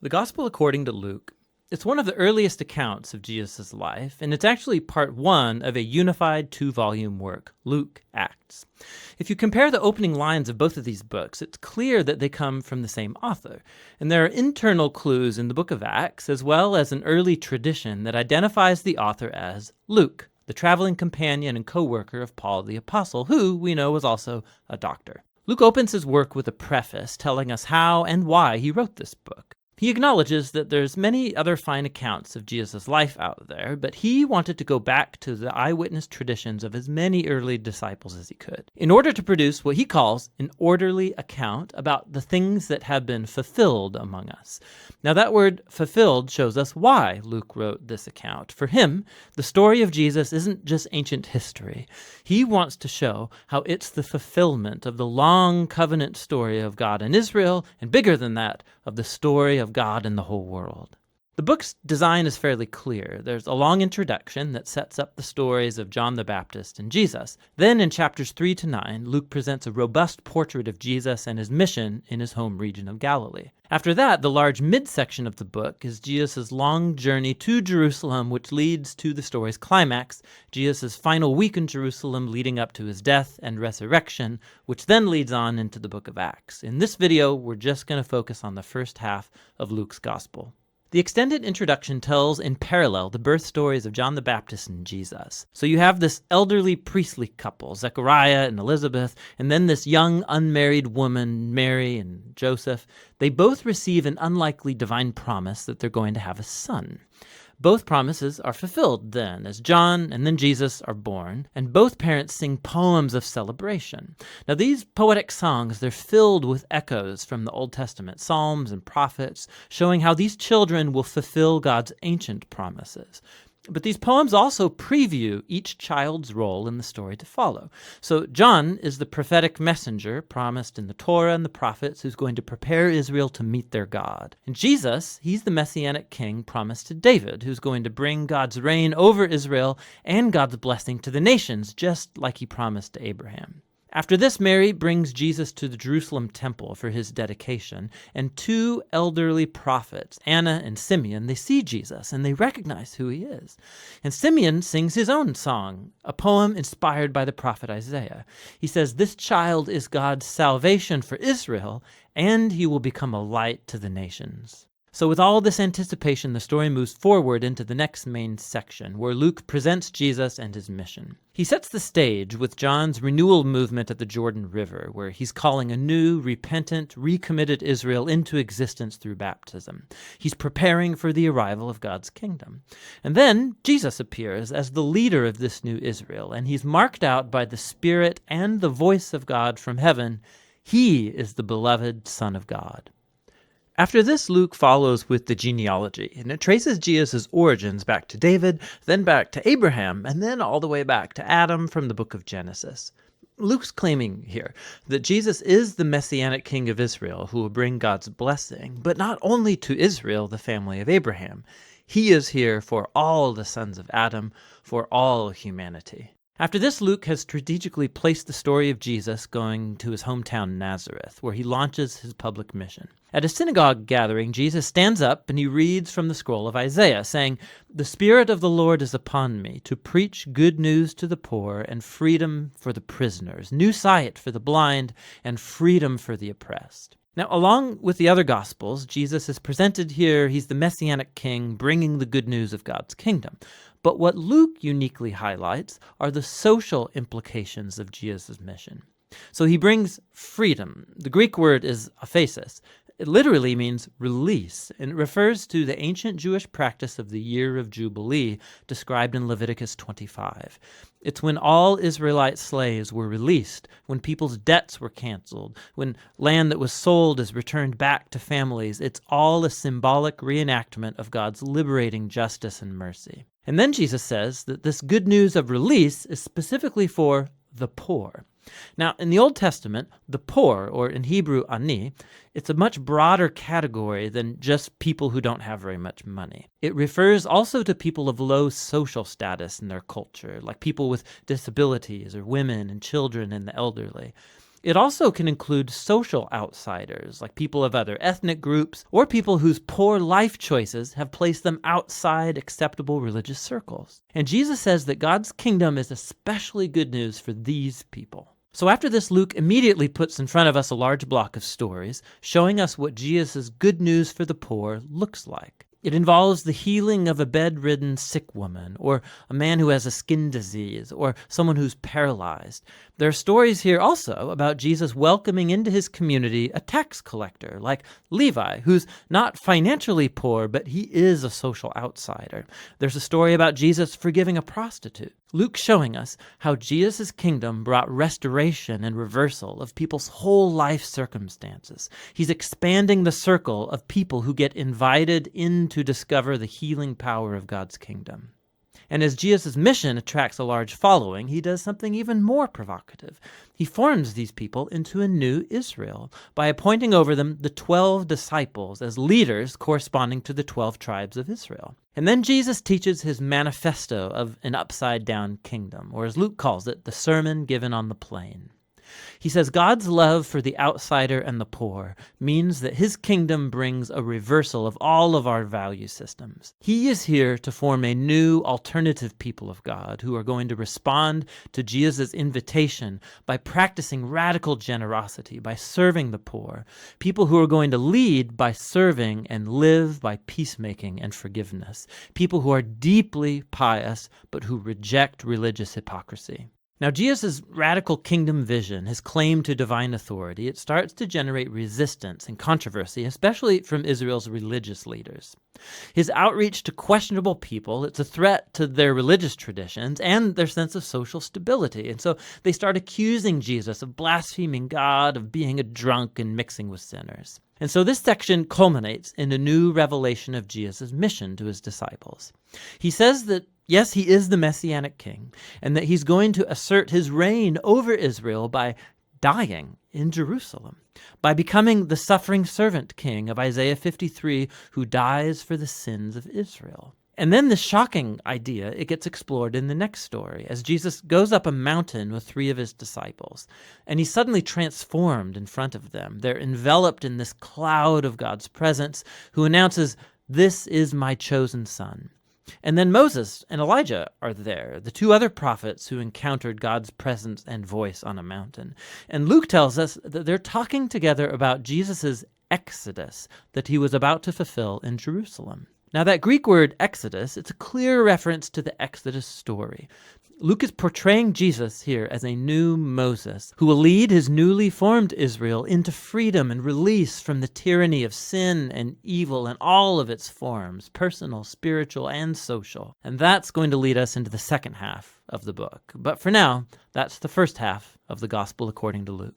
The Gospel according to Luke. It's one of the earliest accounts of Jesus' life, and it's actually part one of a unified two-volume work, Luke Acts. If you compare the opening lines of both of these books, it's clear that they come from the same author, and there are internal clues in the book of Acts, as well as an early tradition that identifies the author as Luke, the traveling companion and co-worker of Paul the Apostle, who we know was also a doctor. Luke opens his work with a preface telling us how and why he wrote this book. He acknowledges that there's many other fine accounts of Jesus' life out there, but he wanted to go back to the eyewitness traditions of as many early disciples as he could, in order to produce what he calls an orderly account about the things that have been fulfilled among us. Now that word fulfilled shows us why Luke wrote this account. For him, the story of Jesus isn't just ancient history. He wants to show how it's the fulfillment of the long covenant story of God and Israel, and bigger than that, of the story of God and the whole world. The book's design is fairly clear. There's a long introduction that sets up the stories of John the Baptist and Jesus. Then in chapters 3 to 9, Luke presents a robust portrait of Jesus and his mission in his home region of Galilee. After that, the large midsection of the book is Jesus' long journey to Jerusalem, which leads to the story's climax, Jesus' final week in Jerusalem leading up to his death and resurrection, which then leads on into the book of Acts. In this video, we're just going to focus on the first half of Luke's gospel. The extended introduction tells in parallel the birth stories of John the Baptist and Jesus. So you have this elderly priestly couple, Zechariah and Elizabeth, and then this young unmarried woman, Mary and Joseph. They both receive an unlikely divine promise that they're going to have a son. Both promises are fulfilled then, as John and then Jesus are born, and both parents sing poems of celebration. Now these poetic songs, they're filled with echoes from the Old Testament, Psalms and prophets, showing how these children will fulfill God's ancient promises. But these poems also preview each child's role in the story to follow. So John is the prophetic messenger promised in the Torah and the prophets who's going to prepare Israel to meet their God. And Jesus, he's the messianic king promised to David, who's going to bring God's reign over Israel and God's blessing to the nations, just like he promised to Abraham. After this, Mary brings Jesus to the Jerusalem temple for his dedication, and two elderly prophets, Anna and Simeon, they see Jesus and they recognize who he is. And Simeon sings his own song, a poem inspired by the prophet Isaiah. He says, "This child is God's salvation for Israel, and he will become a light to the nations." So with all this anticipation, the story moves forward into the next main section, where Luke presents Jesus and his mission. He sets the stage with John's renewal movement at the Jordan River, where he's calling a new, repentant, recommitted Israel into existence through baptism. He's preparing for the arrival of God's kingdom. And then Jesus appears as the leader of this new Israel, and he's marked out by the Spirit and the voice of God from heaven. He is the beloved Son of God. After this, Luke follows with the genealogy, and it traces Jesus' origins back to David, then back to Abraham, and then all the way back to Adam from the book of Genesis. Luke's claiming here that Jesus is the messianic king of Israel who will bring God's blessing, but not only to Israel, the family of Abraham. He is here for all the sons of Adam, for all humanity. After this, Luke has strategically placed the story of Jesus going to his hometown Nazareth, where he launches his public mission. At a synagogue gathering, Jesus stands up and he reads from the scroll of Isaiah, saying, "The Spirit of the Lord is upon me, to preach good news to the poor and freedom for the prisoners, new sight for the blind and freedom for the oppressed." Now, along with the other Gospels, Jesus is presented here. He's the Messianic King bringing the good news of God's kingdom. But what Luke uniquely highlights are the social implications of Jesus' mission. So he brings freedom. The Greek word is aphesis. It literally means release, and it refers to the ancient Jewish practice of the year of Jubilee described in Leviticus 25. It's when all Israelite slaves were released, when people's debts were canceled, when land that was sold is returned back to families. It's all a symbolic reenactment of God's liberating justice and mercy. And then Jesus says that this good news of release is specifically for the poor. Now, in the Old Testament, the poor, or in Hebrew, ani, it's a much broader category than just people who don't have very much money. It refers also to people of low social status in their culture, like people with disabilities or women and children and the elderly. It also can include social outsiders, like people of other ethnic groups, or people whose poor life choices have placed them outside acceptable religious circles. And Jesus says that God's kingdom is especially good news for these people. So after this, Luke immediately puts in front of us a large block of stories, showing us what Jesus' good news for the poor looks like. It involves the healing of a bedridden sick woman, or a man who has a skin disease, or someone who's paralyzed. There are stories here also about Jesus welcoming into his community a tax collector like Levi, who's not financially poor, but he is a social outsider. There's a story about Jesus forgiving a prostitute. Luke's showing us how Jesus' kingdom brought restoration and reversal of people's whole life circumstances. He's expanding the circle of people who get invited in to discover the healing power of God's kingdom. And as Jesus' mission attracts a large following, he does something even more provocative. He forms these people into a new Israel by appointing over them the 12 disciples as leaders corresponding to the 12 tribes of Israel. And then Jesus teaches his manifesto of an upside-down kingdom, or as Luke calls it, the sermon given on the plain. He says God's love for the outsider and the poor means that his kingdom brings a reversal of all of our value systems. He is here to form a new alternative people of God who are going to respond to Jesus' invitation by practicing radical generosity, by serving the poor. People who are going to lead by serving and live by peacemaking and forgiveness. People who are deeply pious but who reject religious hypocrisy. Now, Jesus' radical kingdom vision, his claim to divine authority, it starts to generate resistance and controversy, especially from Israel's religious leaders. His outreach to questionable people, it's a threat to their religious traditions and their sense of social stability. And so they start accusing Jesus of blaspheming God, of being a drunk and mixing with sinners. And so this section culminates in a new revelation of Jesus' mission to his disciples. He says that yes, he is the Messianic king, and that he's going to assert his reign over Israel by dying in Jerusalem, by becoming the suffering servant king of Isaiah 53 who dies for the sins of Israel. And then the shocking idea, it gets explored in the next story as Jesus goes up a mountain with 3 of his disciples, and he's suddenly transformed in front of them. They're enveloped in this cloud of God's presence who announces, "This is my chosen son." And then Moses and Elijah are there, the 2 other prophets who encountered God's presence and voice on a mountain. And Luke tells us that they're talking together about Jesus' exodus that he was about to fulfill in Jerusalem. Now that Greek word exodus, it's a clear reference to the Exodus story. Luke is portraying Jesus here as a new Moses who will lead his newly formed Israel into freedom and release from the tyranny of sin and evil in all of its forms, personal, spiritual, and social. And that's going to lead us into the second half of the book. But for now, that's the first half of the Gospel according to Luke.